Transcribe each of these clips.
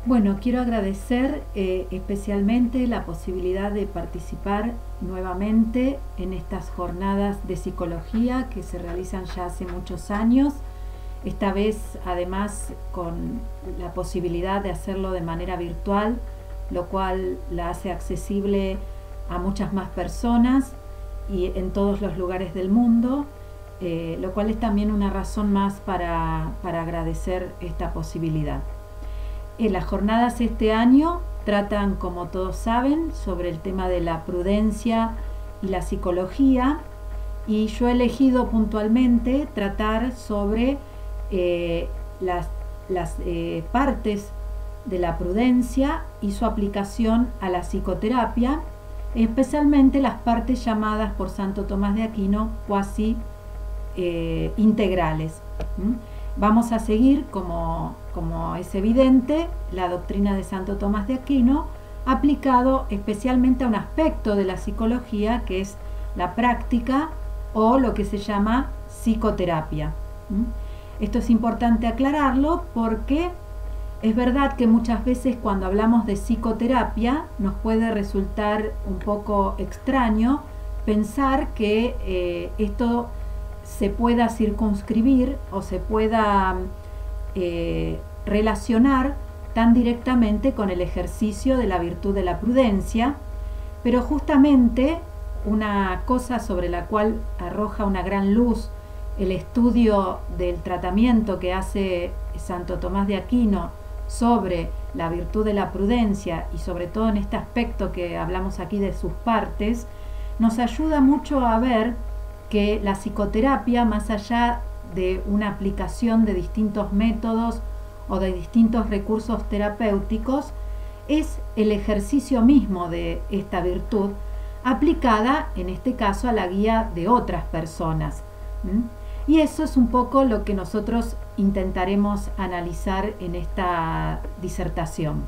Bueno, quiero agradecer especialmente la posibilidad de participar nuevamente en estas jornadas de psicología que se realizan ya hace muchos años. Esta vez, además, con la posibilidad de hacerlo de manera virtual, lo cual la hace accesible a muchas más personas y en todos los lugares del mundo, lo cual es también una razón más para agradecer esta posibilidad. Las jornadas este año tratan, como todos saben, sobre el tema de la prudencia y la psicología, y yo he elegido puntualmente tratar sobre las partes de la prudencia y su aplicación a la psicoterapia, especialmente las partes llamadas por Santo Tomás de Aquino cuasi integrales. Vamos a seguir, como es evidente, la doctrina de Santo Tomás de Aquino, aplicado especialmente a un aspecto de la psicología que es la práctica o lo que se llama psicoterapia. Esto es importante aclararlo porque es verdad que muchas veces cuando hablamos de psicoterapia nos puede resultar un poco extraño pensar que esto se pueda circunscribir o se pueda relacionar tan directamente con el ejercicio de la virtud de la prudencia, pero justamente una cosa sobre la cual arroja una gran luz el estudio del tratamiento que hace Santo Tomás de Aquino sobre la virtud de la prudencia y sobre todo en este aspecto que hablamos aquí de sus partes, nos ayuda mucho a ver que la psicoterapia, más allá de una aplicación de distintos métodos o de distintos recursos terapéuticos, es el ejercicio mismo de esta virtud aplicada, en este caso, a la guía de otras personas. Y eso es un poco lo que nosotros intentaremos analizar en esta disertación.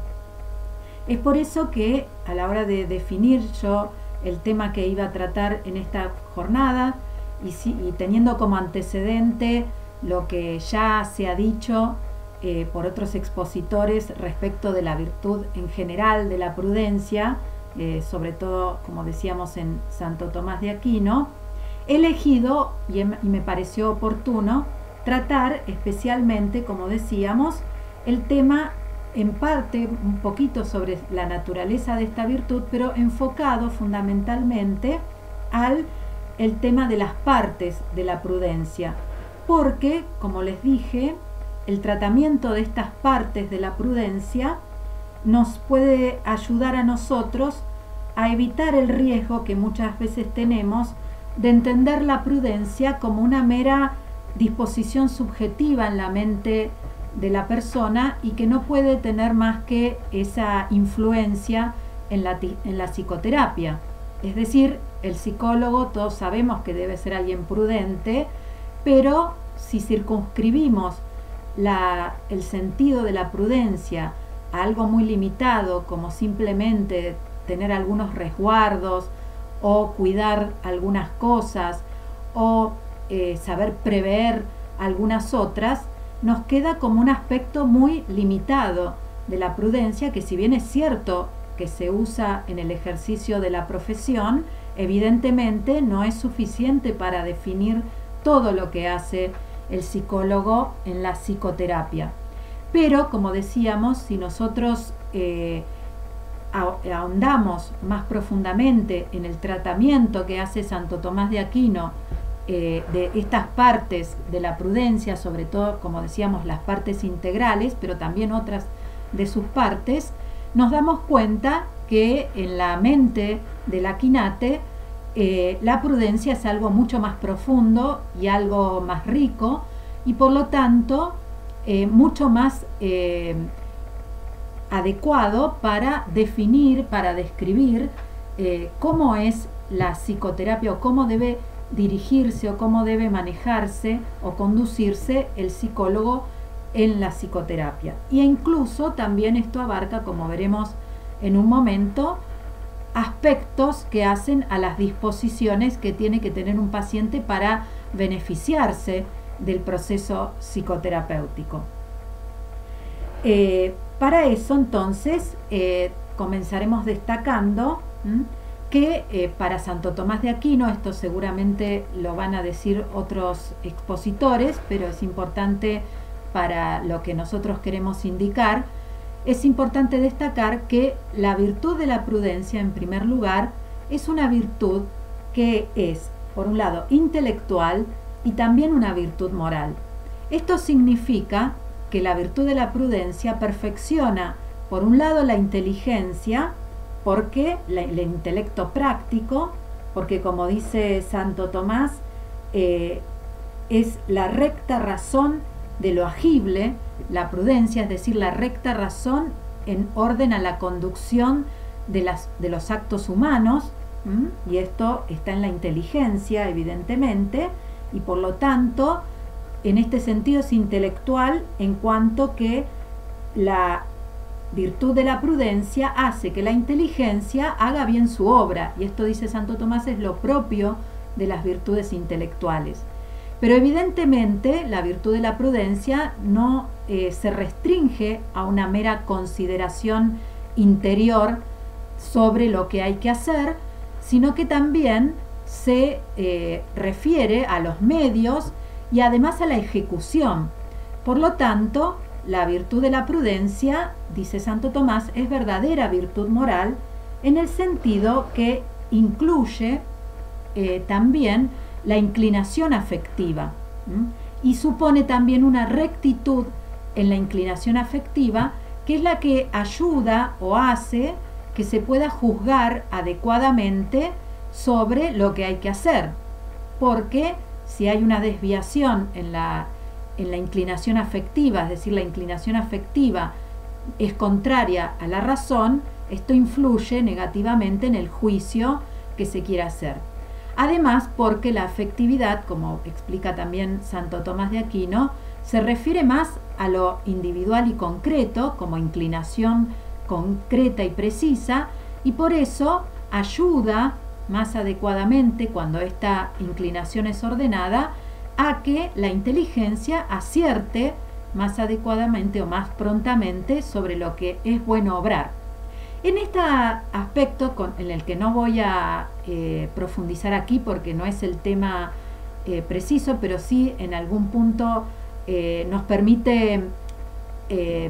Es por eso que a la hora de definir yo el tema que iba a tratar en esta jornada y teniendo como antecedente lo que ya se ha dicho por otros expositores respecto de la virtud en general de la prudencia, sobre todo, como decíamos, en Santo Tomás de Aquino, he elegido, y me pareció oportuno, tratar especialmente, como decíamos, el tema en parte un poquito sobre la naturaleza de esta virtud, pero enfocado fundamentalmente al el tema de las partes de la prudencia, porque, como les dije, el tratamiento de estas partes de la prudencia nos puede ayudar a nosotros a evitar el riesgo que muchas veces tenemos de entender la prudencia como una mera disposición subjetiva en la mente de la persona y que no puede tener más que esa influencia en la psicoterapia. Es decir, el psicólogo, todos sabemos que debe ser alguien prudente, pero si circunscribimos el sentido de la prudencia a algo muy limitado, como simplemente tener algunos resguardos o cuidar algunas cosas o saber prever algunas otras, nos queda como un aspecto muy limitado de la prudencia, que si bien es cierto que se usa en el ejercicio de la profesión, evidentemente no es suficiente para definir todo lo que hace el psicólogo en la psicoterapia. Pero, como decíamos, si nosotros ahondamos más profundamente en el tratamiento que hace Santo Tomás de Aquino de estas partes de la prudencia, sobre todo, como decíamos, las partes integrales, pero también otras de sus partes, nos damos cuenta que en la mente del aquinate la prudencia es algo mucho más profundo y algo más rico y por lo tanto mucho más adecuado para definir, para describir cómo es la psicoterapia o cómo debe dirigirse o cómo debe manejarse o conducirse el psicólogo en la psicoterapia. E incluso también esto abarca, como veremos en un momento, aspectos que hacen a las disposiciones que tiene que tener un paciente para beneficiarse del proceso psicoterapéutico. Para eso entonces comenzaremos destacando que para Santo Tomás de Aquino, esto seguramente lo van a decir otros expositores, pero es importante para lo que nosotros queremos indicar, es importante destacar que la virtud de la prudencia, en primer lugar, es una virtud que es, por un lado, intelectual y también una virtud moral. Esto significa que la virtud de la prudencia perfecciona, por un lado, la inteligencia, porque el intelecto práctico, porque como dice Santo Tomás, es la recta razón de lo agible, la prudencia, es decir, la recta razón en orden a la conducción de los actos humanos, y esto está en la inteligencia, evidentemente, y por lo tanto, en este sentido es intelectual, en cuanto que la virtud de la prudencia hace que la inteligencia haga bien su obra, y esto, dice Santo Tomás, es lo propio de las virtudes intelectuales. Pero evidentemente la virtud de la prudencia no se restringe a una mera consideración interior sobre lo que hay que hacer, sino que también se refiere a los medios y además a la ejecución. Por lo tanto, la virtud de la prudencia, dice Santo Tomás, es verdadera virtud moral en el sentido que incluye también la inclinación afectiva, y supone también una rectitud en la inclinación afectiva, que es la que ayuda o hace que se pueda juzgar adecuadamente sobre lo que hay que hacer, porque si hay una desviación en la inclinación afectiva, es decir, la inclinación afectiva es contraria a la razón, esto influye negativamente en el juicio que se quiere hacer. Además, porque la afectividad, como explica también Santo Tomás de Aquino, se refiere más a lo individual y concreto, como inclinación concreta y precisa, y por eso ayuda más adecuadamente, cuando esta inclinación es ordenada, a que la inteligencia acierte más adecuadamente o más prontamente sobre lo que es bueno obrar. En este aspecto, en el que no voy a profundizar aquí porque no es el tema preciso, pero sí en algún punto nos permite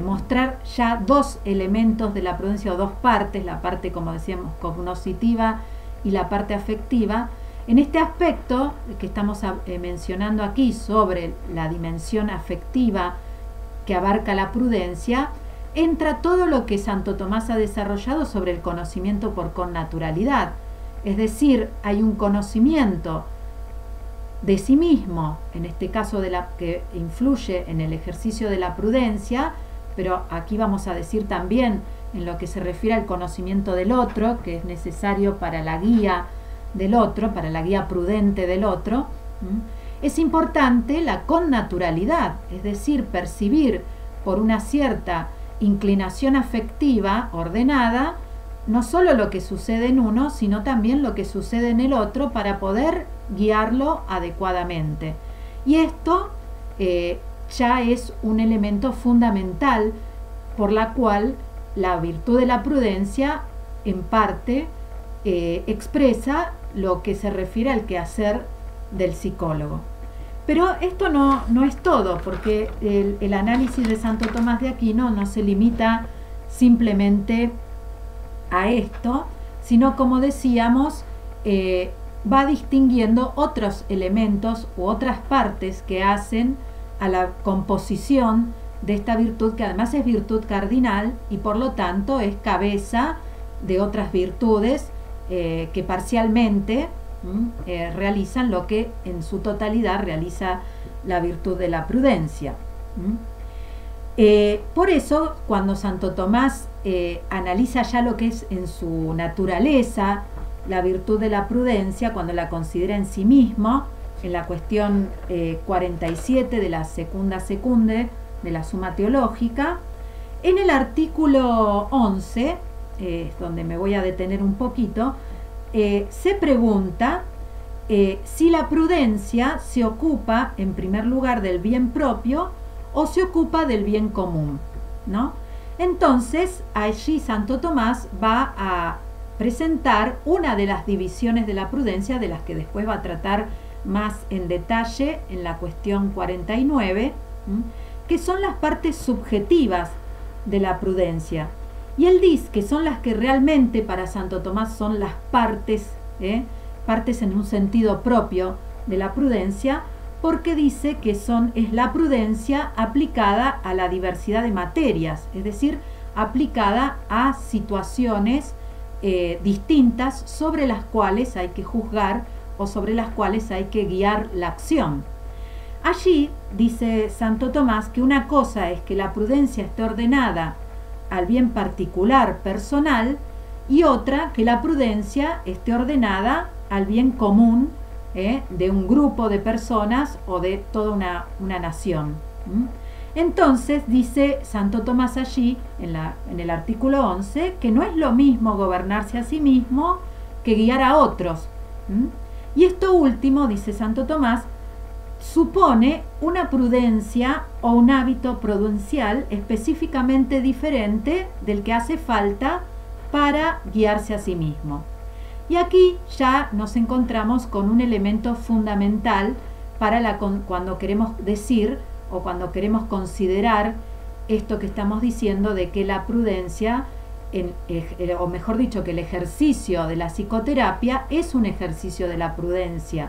mostrar ya dos elementos de la prudencia, o dos partes, la parte, como decíamos, cognoscitiva y la parte afectiva. En este aspecto que estamos mencionando aquí sobre la dimensión afectiva que abarca la prudencia, entra todo lo que Santo Tomás ha desarrollado sobre el conocimiento por connaturalidad. Es decir, hay un conocimiento de sí mismo, en este caso que influye en el ejercicio de la prudencia, pero aquí vamos a decir también en lo que se refiere al conocimiento del otro, que es necesario para la guía del otro, para la guía prudente del otro. Es importante la connaturalidad, es decir, percibir por una cierta inclinación afectiva ordenada no solo lo que sucede en uno, sino también lo que sucede en el otro, para poder guiarlo adecuadamente. Y esto ya es un elemento fundamental por la cual la virtud de la prudencia en parte expresa lo que se refiere al quehacer del psicólogo. Pero esto no es todo, porque el análisis de Santo Tomás de Aquino no se limita simplemente a esto, sino, como decíamos, va distinguiendo otros elementos u otras partes que hacen a la composición de esta virtud, que además es virtud cardinal y por lo tanto es cabeza de otras virtudes que parcialmente realizan lo que en su totalidad realiza la virtud de la prudencia. Por eso, cuando Santo Tomás analiza ya lo que es en su naturaleza la virtud de la prudencia, cuando la considera en sí mismo, en la cuestión 47 de la Secunda Secunde de la Summa Teológica, en el artículo 11, donde me voy a detener un poquito, se pregunta si la prudencia se ocupa en primer lugar del bien propio o se ocupa del bien común, ¿no? Entonces, allí Santo Tomás va a presentar una de las divisiones de la prudencia, de las que después va a tratar más en detalle en la cuestión 49, que son las partes subjetivas de la prudencia. Y él dice que son las que realmente para Santo Tomás son las partes, partes en un sentido propio de la prudencia, porque dice que es la prudencia aplicada a la diversidad de materias, es decir, aplicada a situaciones distintas sobre las cuales hay que juzgar o sobre las cuales hay que guiar la acción. Allí dice Santo Tomás que una cosa es que la prudencia esté ordenada al bien particular, personal, y otra que la prudencia esté ordenada al bien común de un grupo de personas o de toda una nación. Entonces dice Santo Tomás allí en el artículo 11 que no es lo mismo gobernarse a sí mismo que guiar a otros. Y esto último, dice Santo Tomás, supone una prudencia o un hábito prudencial específicamente diferente del que hace falta para guiarse a sí mismo. Y aquí ya nos encontramos con un elemento fundamental para cuando queremos decir o cuando queremos considerar esto que estamos diciendo de que la prudencia, o mejor dicho, que el ejercicio de la psicoterapia es un ejercicio de la prudencia.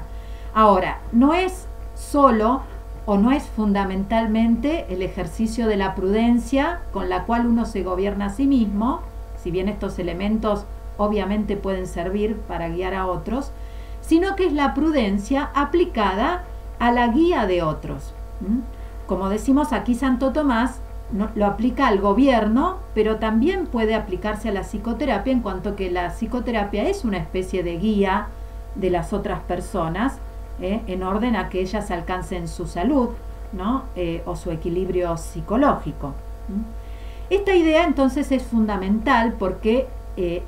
Ahora, no es solo o no es fundamentalmente el ejercicio de la prudencia con la cual uno se gobierna a sí mismo, si bien estos elementos obviamente pueden servir para guiar a otros, sino que es la prudencia aplicada a la guía de otros. Como decimos aquí, Santo Tomás lo aplica al gobierno, pero también puede aplicarse a la psicoterapia, en cuanto que la psicoterapia es una especie de guía de las otras personas, en orden a que ellas alcancen su salud, ¿no? O su equilibrio psicológico. Esta idea entonces es fundamental porque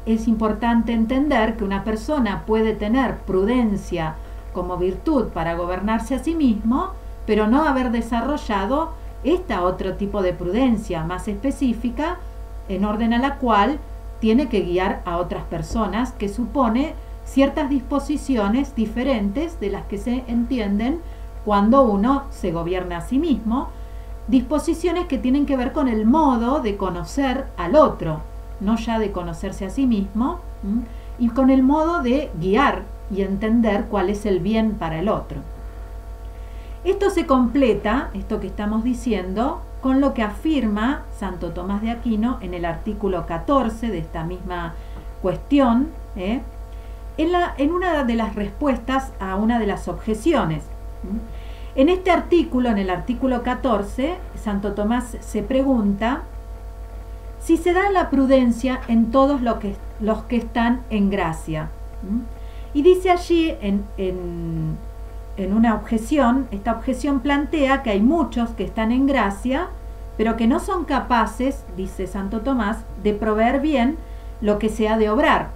es importante entender que una persona puede tener prudencia como virtud para gobernarse a sí mismo, pero no haber desarrollado otro tipo de prudencia más específica, en orden a la cual tiene que guiar a otras personas, que supone ciertas disposiciones diferentes de las que se entienden cuando uno se gobierna a sí mismo, disposiciones que tienen que ver con el modo de conocer al otro, no ya de conocerse a sí mismo, y con el modo de guiar y entender cuál es el bien para el otro. Esto se completa, esto que estamos diciendo, con lo que afirma Santo Tomás de Aquino en el artículo 14 de esta misma cuestión, en una de las respuestas a una de las objeciones. En este artículo, en el artículo 14, Santo Tomás se pregunta si se da la prudencia en todos los que están en gracia. Y dice allí en una objeción, esta objeción plantea que hay muchos que están en gracia, pero que no son capaces, dice Santo Tomás, de proveer bien lo que se ha de obrar.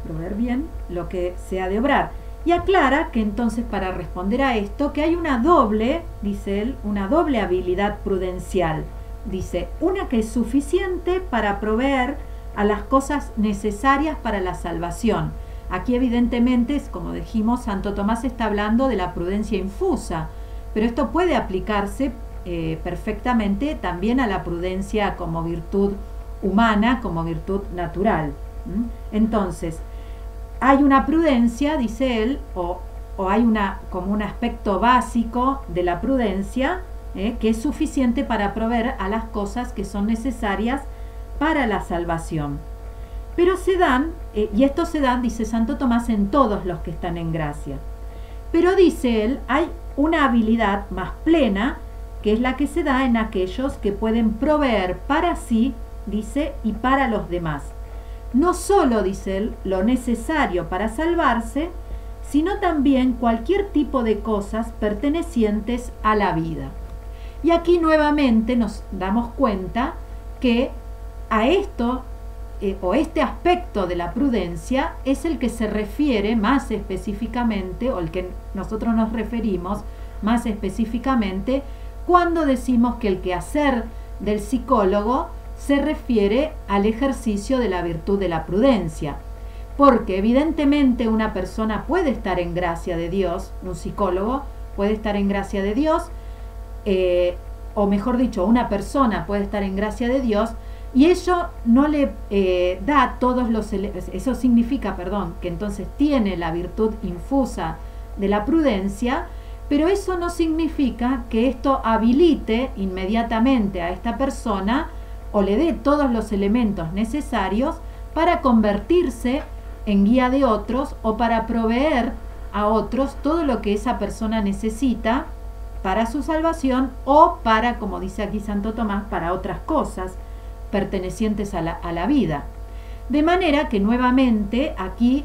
Proveer bien lo que se ha de obrar. Y aclara que entonces, para responder a esto, que hay una doble, dice él, una doble habilidad prudencial. Dice, una que es suficiente para proveer a las cosas necesarias para la salvación. Aquí evidentemente, como dijimos, Santo Tomás está hablando de la prudencia infusa, pero esto puede aplicarse perfectamente también a la prudencia como virtud humana, como virtud natural. Entonces, hay una prudencia, dice él, o hay como un aspecto básico de la prudencia que es suficiente para proveer a las cosas que son necesarias para la salvación. Pero se dan, y estos se dan, dice Santo Tomás, en todos los que están en gracia. Pero dice él, hay una habilidad más plena, que es la que se da en aquellos que pueden proveer para sí, dice, y para los demás. No solo, dice él, lo necesario para salvarse, sino también cualquier tipo de cosas pertenecientes a la vida. Y aquí nuevamente nos damos cuenta que a esto, o este aspecto de la prudencia, es el que se refiere más específicamente, o el que nosotros nos referimos más específicamente, cuando decimos que el quehacer del psicólogo se refiere al ejercicio de la virtud de la prudencia. Porque evidentemente una persona puede estar en gracia de Dios, un psicólogo puede estar en gracia de Dios, o mejor dicho, una persona puede estar en gracia de Dios, y eso no le da todos los eso significa, que entonces tiene la virtud infusa de la prudencia, pero eso no significa que esto habilite inmediatamente a esta persona o le dé todos los elementos necesarios para convertirse en guía de otros o para proveer a otros todo lo que esa persona necesita para su salvación o para, como dice aquí Santo Tomás, para otras cosas pertenecientes a la vida. De manera que nuevamente aquí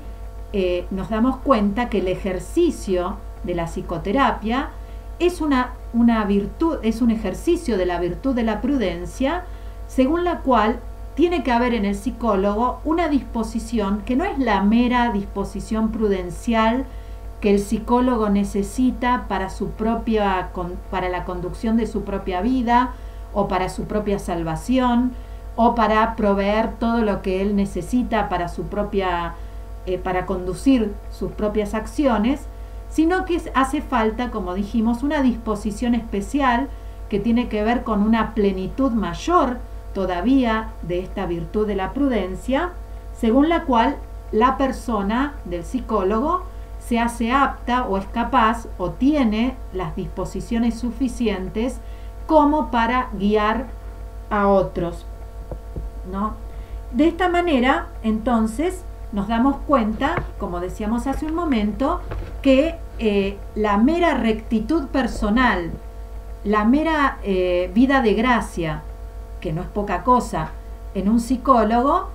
nos damos cuenta que el ejercicio de la psicoterapia es una virtud, es un ejercicio de la virtud de la prudencia, según la cual tiene que haber en el psicólogo una disposición que no es la mera disposición prudencial que el psicólogo necesita para la conducción de su propia vida o para su propia salvación o para proveer todo lo que él necesita para para conducir sus propias acciones, sino que hace falta, como dijimos, una disposición especial que tiene que ver con una plenitud mayor todavía de esta virtud de la prudencia, según la cual la persona del psicólogo se hace apta o es capaz o tiene las disposiciones suficientes como para guiar a otros, ¿no? De esta manera, entonces, nos damos cuenta, como decíamos hace un momento, que la mera rectitud personal, la mera vida de gracia, que no es poca cosa, en un psicólogo,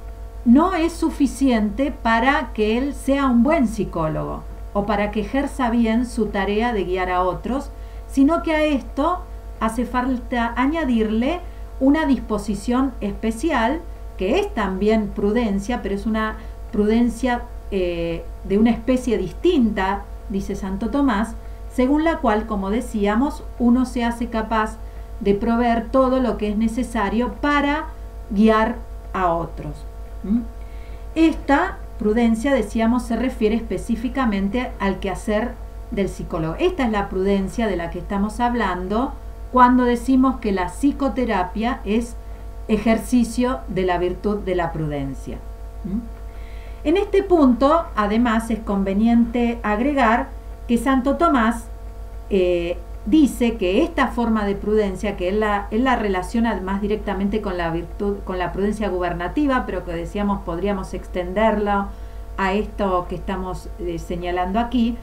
no es suficiente para que él sea un buen psicólogo o para que ejerza bien su tarea de guiar a otros, sino que a esto hace falta añadirle una disposición especial, que es también prudencia, pero es una prudencia de una especie distinta, dice Santo Tomás, según la cual, como decíamos, uno se hace capaz de proveer todo lo que es necesario para guiar a otros. Esta prudencia, decíamos, se refiere específicamente al quehacer del psicólogo. Esta es la prudencia de la que estamos hablando cuando decimos que la psicoterapia es ejercicio de la virtud de la prudencia. En este punto, además, es conveniente agregar que Santo Tomás dice que esta forma de prudencia, que él la relaciona más directamente con la virtud, con la prudencia gubernativa, pero que decíamos podríamos extenderla a esto que estamos señalando aquí,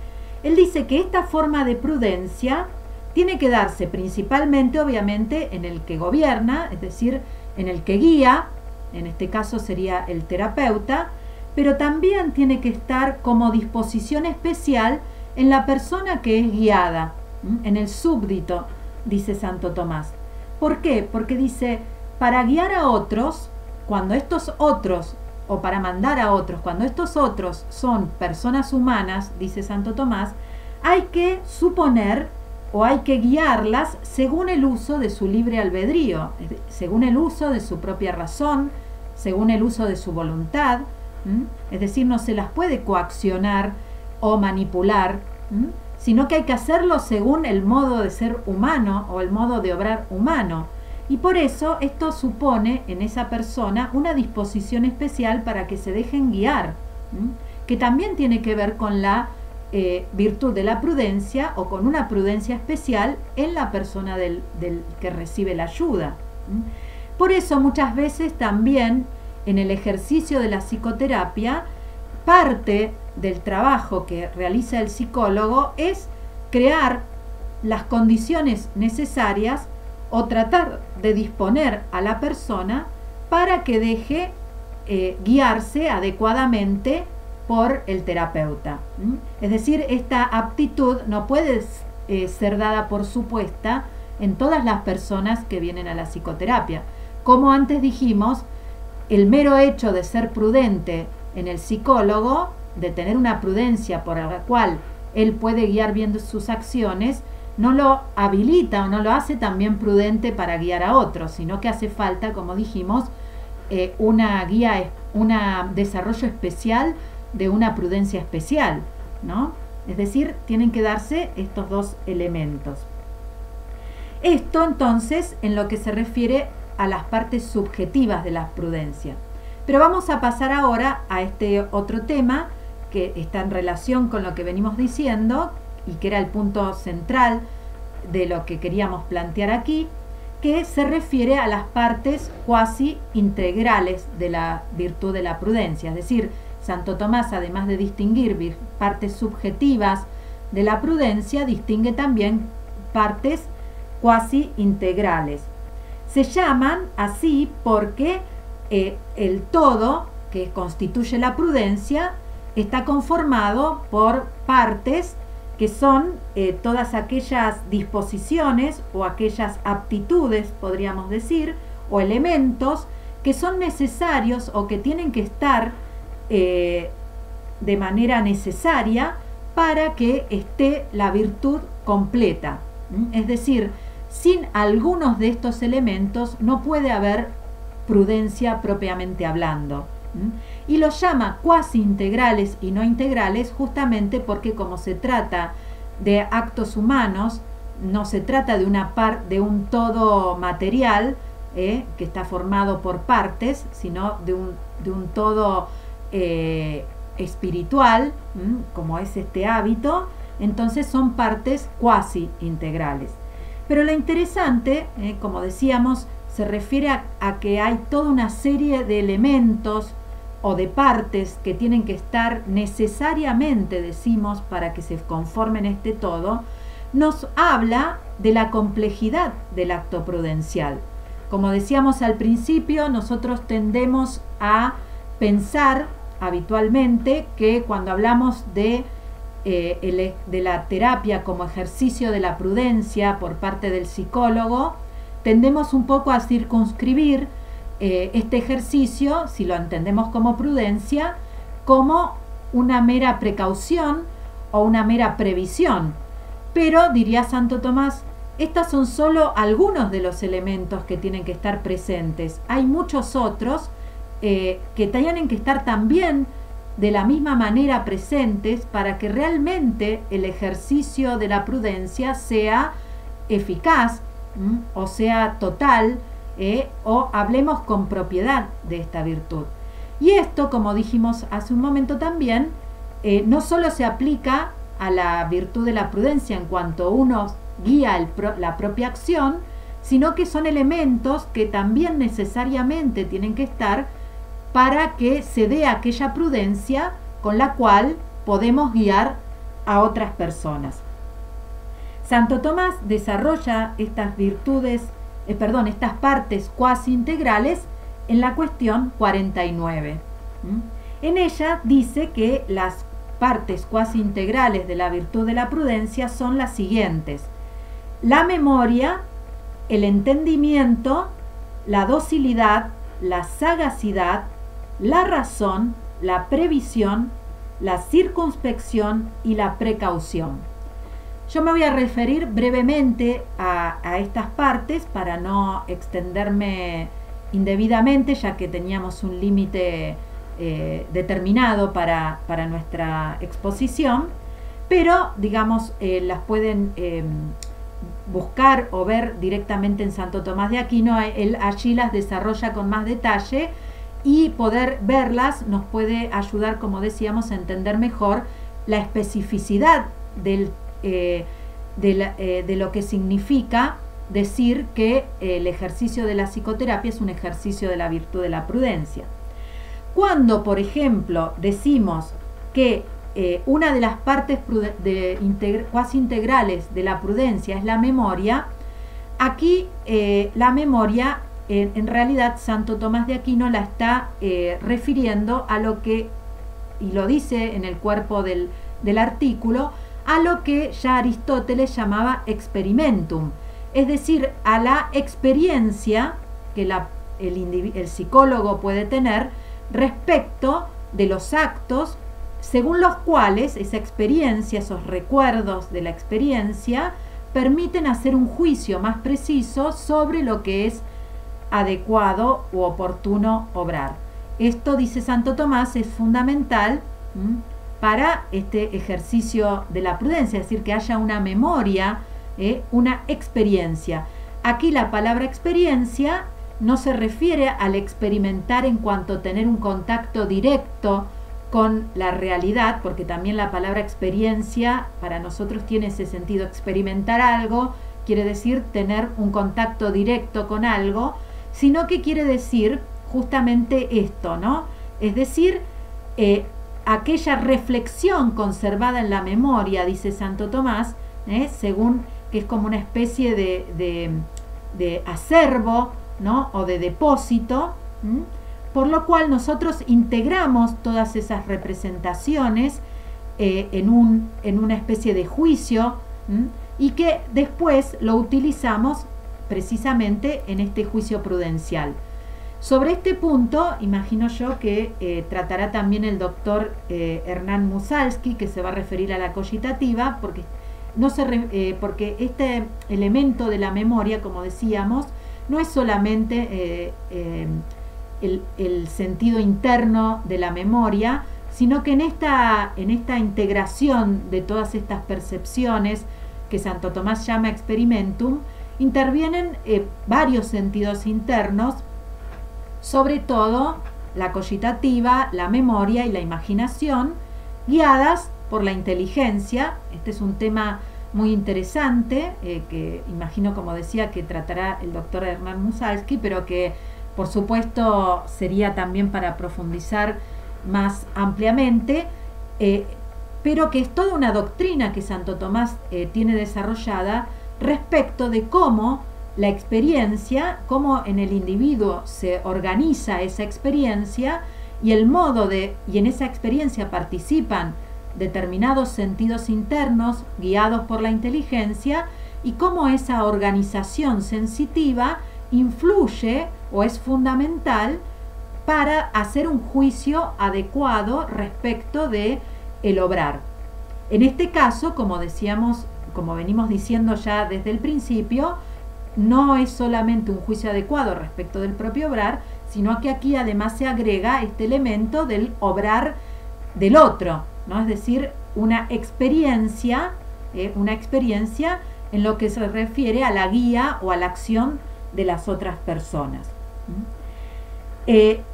él dice que esta forma de prudencia tiene que darse principalmente, obviamente, en el que gobierna, es decir, en el que guía, en este caso sería el terapeuta, pero también tiene que estar como disposición especial en la persona que es guiada, en el súbdito, dice Santo Tomás. ¿Por qué? Porque dice, para guiar a otros, cuando estos otros, o para mandar a otros, cuando estos otros son personas humanas, dice Santo Tomás, hay que suponer o hay que guiarlas según el uso de su libre albedrío, según el uso de su propia razón, según el uso de su voluntad, es decir, no se las puede coaccionar o manipular, sino que hay que hacerlo según el modo de ser humano o el modo de obrar humano. Y por eso esto supone en esa persona una disposición especial para que se dejen guiar, que también tiene que ver con la virtud de la prudencia o con una prudencia especial en la persona del que recibe la ayuda. Por eso muchas veces también en el ejercicio de la psicoterapia, parte del trabajo que realiza el psicólogo es crear las condiciones necesarias o tratar de disponer a la persona para que deje guiarse adecuadamente por el terapeuta. Es decir, esta aptitud no puede ser dada por supuesta en todas las personas que vienen a la psicoterapia. Como antes dijimos, el mero hecho de ser prudente en el psicólogo, de tener una prudencia por la cual él puede guiar bien sus acciones, no lo habilita o no lo hace también prudente para guiar a otros, sino que hace falta, como dijimos, una guía, un desarrollo especial de una prudencia especial, ¿no? Es decir, tienen que darse estos dos elementos. Esto entonces en lo que se refiere a las partes subjetivas de la prudencia. Pero vamos a pasar ahora a este otro tema que está en relación con lo que venimos diciendo y que era el punto central de lo que queríamos plantear aquí, que se refiere a las partes cuasi integrales de la virtud de la prudencia. Es decir, Santo Tomás, además de distinguir partes subjetivas de la prudencia, distingue también partes cuasi integrales. Se llaman así porque el todo que constituye la prudencia está conformado por partes que son todas aquellas disposiciones o aquellas aptitudes, podríamos decir, o elementos que son necesarios o que tienen que estar de manera necesaria para que esté la virtud completa. Es decir, sin algunos de estos elementos no puede haber prudencia propiamente hablando. Y los llama cuasi integrales y no integrales justamente porque como se trata de actos humanos, no se trata de de un todo material que está formado por partes, sino de un todo espiritual, como es este hábito. Entonces son partes cuasi integrales. Pero lo interesante, como decíamos, se refiere a que hay toda una serie de elementos o de partes que tienen que estar necesariamente, decimos, para que se conformen este todo. Nos habla de la complejidad del acto prudencial. Como decíamos al principio, nosotros tendemos a pensar habitualmente que cuando hablamos de la terapia como ejercicio de la prudencia por parte del psicólogo, tendemos un poco a circunscribir este ejercicio, si lo entendemos como prudencia, como una mera precaución o una mera previsión. Pero, diría Santo Tomás, estos son solo algunos de los elementos que tienen que estar presentes. Hay muchos otros que tienen que estar también de la misma manera presentes para que realmente el ejercicio de la prudencia sea eficaz, o sea total, o hablemos con propiedad de esta virtud. Y esto, como dijimos hace un momento también, no solo se aplica a la virtud de la prudencia en cuanto uno guía la propia acción, sino que son elementos que también necesariamente tienen que estar para que se dé aquella prudencia con la cual podemos guiar a otras personas. Santo Tomás desarrolla estas virtudes, estas partes cuasi integrales en la cuestión 49. En ella dice que las partes cuasi integrales de la virtud de la prudencia son las siguientes: la memoria, el entendimiento, la docilidad, la sagacidad, la razón, la previsión, la circunspección y la precaución. Yo me voy a referir brevemente a estas partes para no extenderme indebidamente, ya que teníamos un límite determinado para nuestra exposición, pero digamos las pueden buscar o ver directamente en Santo Tomás de Aquino. Él allí las desarrolla con más detalle y poder verlas nos puede ayudar, como decíamos, a entender mejor la especificidad de lo que significa decir que el ejercicio de la psicoterapia es un ejercicio de la virtud de la prudencia. Cuando, por ejemplo, decimos que una de las partes cuasi integrales de la prudencia es la memoria, aquí la memoria en realidad Santo Tomás de Aquino la está refiriendo a lo que, y lo dice en el cuerpo del artículo, a lo que ya Aristóteles llamaba experimentum, es decir, a la experiencia que el psicólogo puede tener respecto de los actos, según los cuales esa experiencia, esos recuerdos de la experiencia, permiten hacer un juicio más preciso sobre lo que es adecuado u oportuno obrar. Esto, dice Santo Tomás, es fundamental para este ejercicio de la prudencia, es decir, que haya una memoria, una experiencia. Aquí la palabra experiencia no se refiere al experimentar en cuanto a tener un contacto directo con la realidad, porque también la palabra experiencia para nosotros tiene ese sentido. Experimentar algo quiere decir tener un contacto directo con algo, sino que quiere decir justamente esto, ¿no? Es decir, aquella reflexión conservada en la memoria, dice Santo Tomás, según que es como una especie de acervo, ¿no? O de depósito, por lo cual nosotros integramos todas esas representaciones en una especie de juicio, y que después lo utilizamos precisamente en este juicio prudencial. Sobre este punto, imagino yo que tratará también el doctor Hernán Musalski, que se va a referir a la cogitativa, porque este elemento de la memoria, como decíamos, no es solamente el sentido interno de la memoria, sino que en esta integración de todas estas percepciones que Santo Tomás llama experimentum, intervienen varios sentidos internos, sobre todo la cogitativa, la memoria y la imaginación, guiadas por la inteligencia. Este es un tema muy interesante, que imagino, como decía, que tratará el doctor Hernán Musalski, pero que por supuesto sería también para profundizar más ampliamente, pero que es toda una doctrina que Santo Tomás tiene desarrollada respecto de cómo la experiencia, cómo en el individuo se organiza esa experiencia y el modo y en esa experiencia participan determinados sentidos internos guiados por la inteligencia, y cómo esa organización sensitiva influye o es fundamental para hacer un juicio adecuado respecto de el obrar. En este caso, como decíamos, como venimos diciendo ya desde el principio, no es solamente un juicio adecuado respecto del propio obrar, sino que aquí además se agrega este elemento del obrar del otro, ¿no? Es decir, una experiencia en lo que se refiere a la guía o a la acción de las otras personas.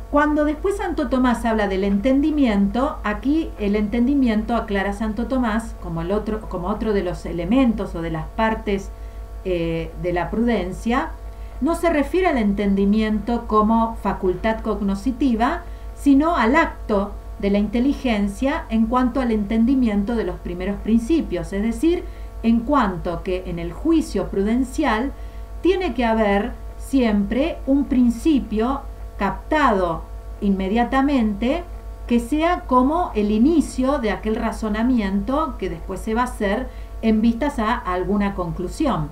Cuando después Santo Tomás habla del entendimiento, aquí el entendimiento, aclara Santo Tomás, como otro de los elementos o de las partes de la prudencia, no se refiere al entendimiento como facultad cognoscitiva, sino al acto de la inteligencia en cuanto al entendimiento de los primeros principios, es decir, en cuanto que en el juicio prudencial tiene que haber siempre un principio captado inmediatamente que sea como el inicio de aquel razonamiento que después se va a hacer en vistas a alguna conclusión.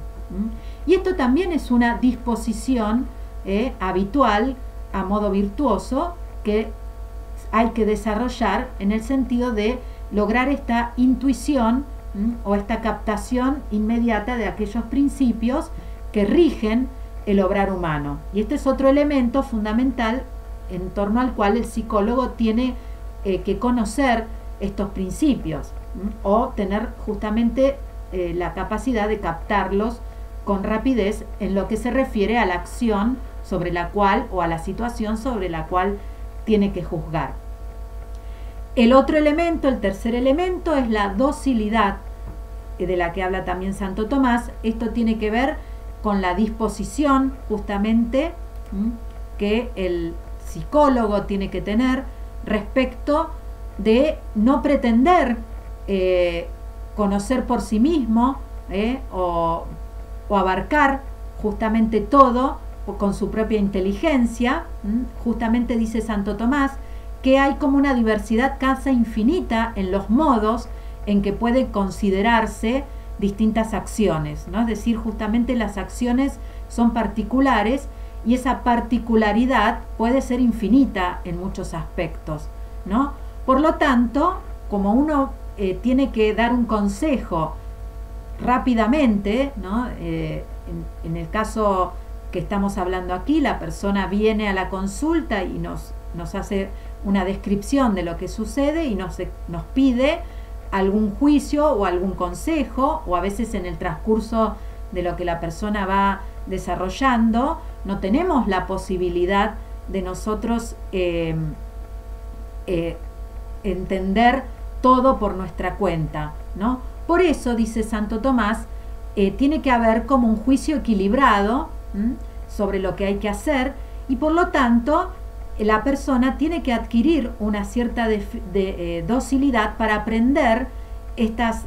Y esto también es una disposición habitual a modo virtuoso que hay que desarrollar en el sentido de lograr esta intuición o esta captación inmediata de aquellos principios que rigen el obrar humano. Y este es otro elemento fundamental en torno al cual el psicólogo tiene que conocer estos principios o tener justamente la capacidad de captarlos con rapidez en lo que se refiere a la acción sobre la cual o a la situación sobre la cual tiene que juzgar. El otro elemento, el tercer elemento, es la docilidad, de la que habla también Santo Tomás. Esto tiene que ver con la disposición justamente que el psicólogo tiene que tener respecto de no pretender conocer por sí mismo o abarcar justamente todo con su propia inteligencia. Justamente dice Santo Tomás que hay como una diversidad casi infinita en los modos en que pueden considerarse distintas acciones, ¿no? Es decir, justamente las acciones son particulares y esa particularidad puede ser infinita en muchos aspectos, ¿no? Por lo tanto, como uno tiene que dar un consejo rápidamente, ¿no? En el caso que estamos hablando aquí, la persona viene a la consulta y nos hace una descripción de lo que sucede y nos pide algún juicio o algún consejo, o a veces en el transcurso de lo que la persona va desarrollando, no tenemos la posibilidad de nosotros entender todo por nuestra cuenta, ¿no? Por eso, dice Santo Tomás, tiene que haber como un juicio equilibrado sobre lo que hay que hacer, y por lo tanto la persona tiene que adquirir una cierta docilidad para aprender estas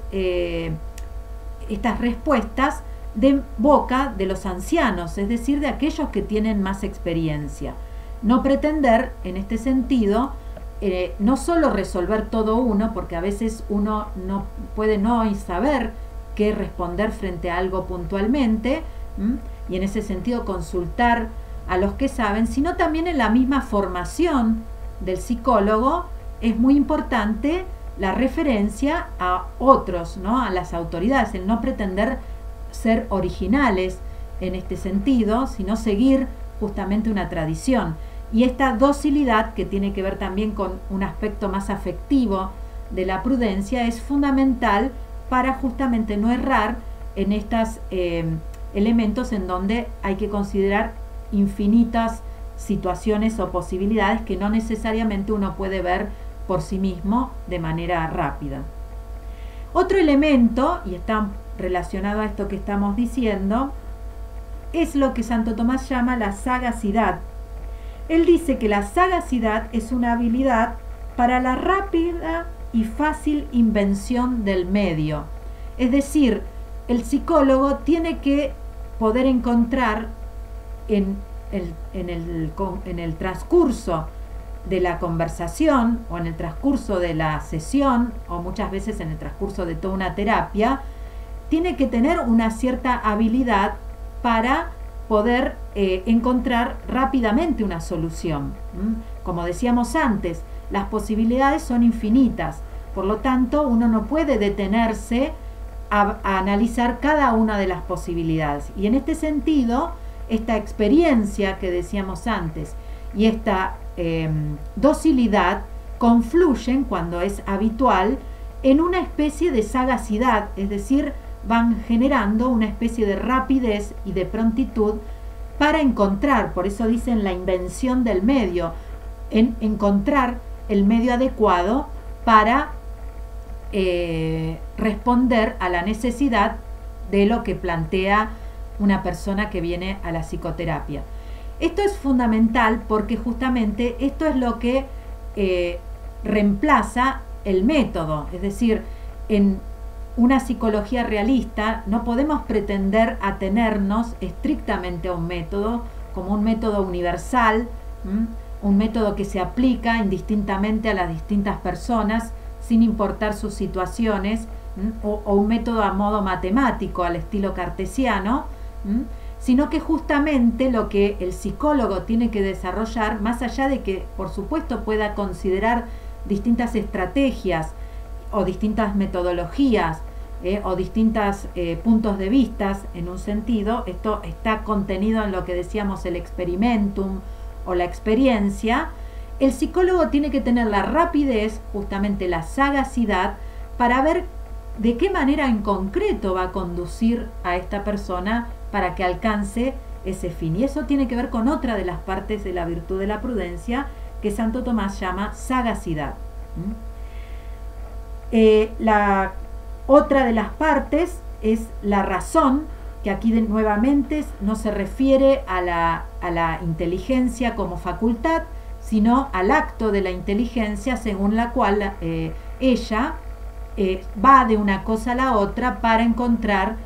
respuestas de boca de los ancianos, es decir, de aquellos que tienen más experiencia. No pretender, en este sentido, no solo resolver todo uno, porque a veces uno no puede no saber qué responder frente a algo puntualmente, y en ese sentido consultar a los que saben, sino también en la misma formación del psicólogo es muy importante la referencia a otros, ¿no? A las autoridades, el no pretender ser originales en este sentido, sino seguir justamente una tradición. Y esta docilidad, que tiene que ver también con un aspecto más afectivo de la prudencia, es fundamental para justamente no errar en estos elementos en donde hay que considerar infinitas situaciones o posibilidades que no necesariamente uno puede ver por sí mismo de manera rápida. Otro elemento, y está relacionado a esto que estamos diciendo, es lo que Santo Tomás llama la sagacidad. Él dice que la sagacidad es una habilidad para la rápida y fácil invención del medio. Es decir, el psicólogo tiene que poder encontrar en el transcurso de la conversación, o en el transcurso de la sesión, o muchas veces en el transcurso de toda una terapia, tiene que tener una cierta habilidad para poder encontrar rápidamente una solución. Como decíamos antes, las posibilidades son infinitas, por lo tanto uno no puede detenerse a analizar cada una de las posibilidades, y en este sentido esta experiencia que decíamos antes y esta docilidad confluyen, cuando es habitual, en una especie de sagacidad, es decir, van generando una especie de rapidez y de prontitud para encontrar, por eso dicen la invención del medio, en encontrar el medio adecuado para responder a la necesidad de lo que plantea una persona que viene a la psicoterapia. Esto es fundamental porque justamente esto es lo que reemplaza el método, es decir, en una psicología realista no podemos pretender atenernos estrictamente a un método como un método universal, un método que se aplica indistintamente a las distintas personas sin importar sus situaciones, o un método a modo matemático al estilo cartesiano, sino que justamente lo que el psicólogo tiene que desarrollar, más allá de que por supuesto pueda considerar distintas estrategias o distintas metodologías o distintos puntos de vista, en un sentido, esto está contenido en lo que decíamos el experimentum o la experiencia, el psicólogo tiene que tener la rapidez, justamente la sagacidad, para ver de qué manera en concreto va a conducir a esta persona para que alcance ese fin. Y eso tiene que ver con otra de las partes de la virtud de la prudencia que Santo Tomás llama sagacidad. La otra de las partes es la razón, que aquí nuevamente no se refiere a la inteligencia como facultad, sino al acto de la inteligencia según la cual ella va de una cosa a la otra para encontrar,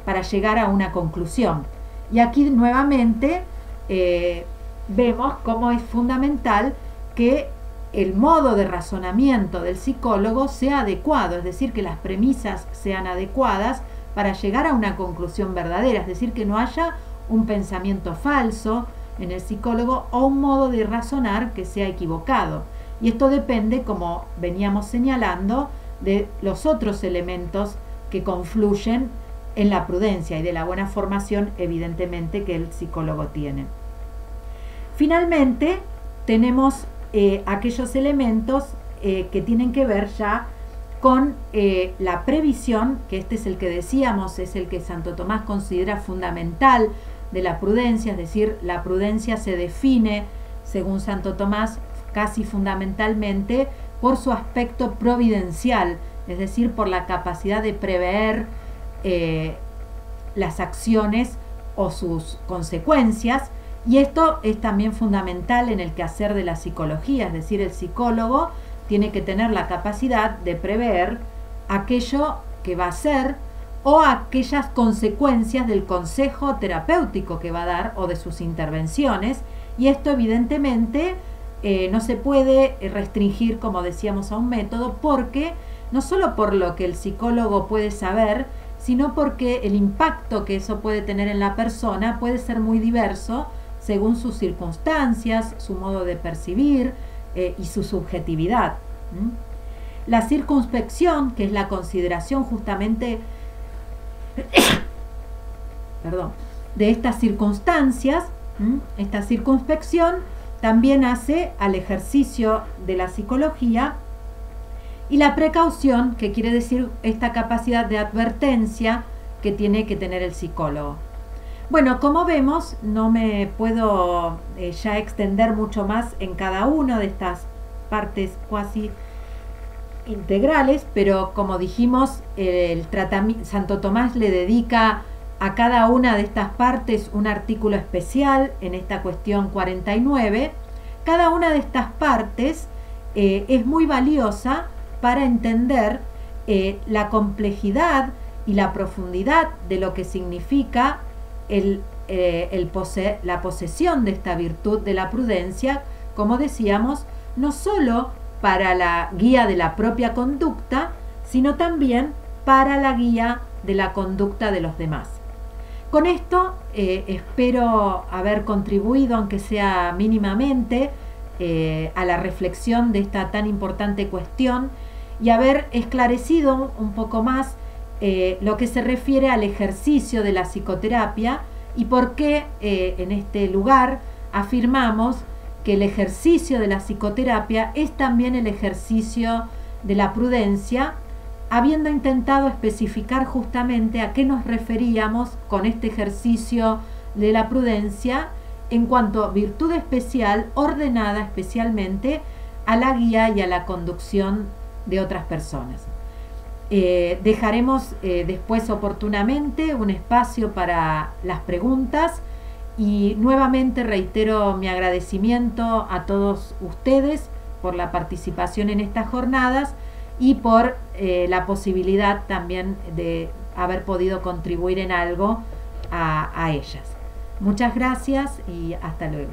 para llegar a una conclusión. Y aquí nuevamente vemos cómo es fundamental que el modo de razonamiento del psicólogo sea adecuado, es decir, que las premisas sean adecuadas para llegar a una conclusión verdadera, es decir, que no haya un pensamiento falso en el psicólogo o un modo de razonar que sea equivocado. Y esto depende, como veníamos señalando, de los otros elementos que confluyen en la prudencia y de la buena formación, evidentemente, que el psicólogo tiene. Finalmente, tenemos aquellos elementos que tienen que ver ya con la previsión, que este es el que decíamos, es el que Santo Tomás considera fundamental de la prudencia, es decir, la prudencia se define, según Santo Tomás, casi fundamentalmente por su aspecto providencial, es decir, por la capacidad de prever las acciones o sus consecuencias, y esto es también fundamental en el quehacer de la psicología, es decir, el psicólogo tiene que tener la capacidad de prever aquello que va a hacer o aquellas consecuencias del consejo terapéutico que va a dar o de sus intervenciones, y esto evidentemente no se puede restringir, como decíamos, a un método, porque no solo por lo que el psicólogo puede saber, sino porque el impacto que eso puede tener en la persona puede ser muy diverso según sus circunstancias, su modo de percibir y su subjetividad. La circunspección, que es la consideración justamente de estas circunstancias, esta circunspección también hace al ejercicio de la psicología, y la precaución, que quiere decir esta capacidad de advertencia que tiene que tener el psicólogo. Bueno, como vemos, no me puedo ya extender mucho más en cada una de estas partes cuasi integrales, pero como dijimos, Santo Tomás le dedica a cada una de estas partes un artículo especial en esta cuestión 49. Cada una de estas partes es muy valiosa para entender la complejidad y la profundidad de lo que significa la posesión de esta virtud de la prudencia, como decíamos, no solo para la guía de la propia conducta, sino también para la guía de la conducta de los demás. Con esto espero haber contribuido, aunque sea mínimamente, a la reflexión de esta tan importante cuestión y haber esclarecido un poco más lo que se refiere al ejercicio de la psicoterapia y por qué en este lugar afirmamos que el ejercicio de la psicoterapia es también el ejercicio de la prudencia, habiendo intentado especificar justamente a qué nos referíamos con este ejercicio de la prudencia en cuanto a virtud especial ordenada especialmente a la guía y a la conducción de otras personas. Dejaremos después oportunamente un espacio para las preguntas y nuevamente reitero mi agradecimiento a todos ustedes por la participación en estas jornadas y por la posibilidad también de haber podido contribuir en algo a ellas. Muchas gracias y hasta luego.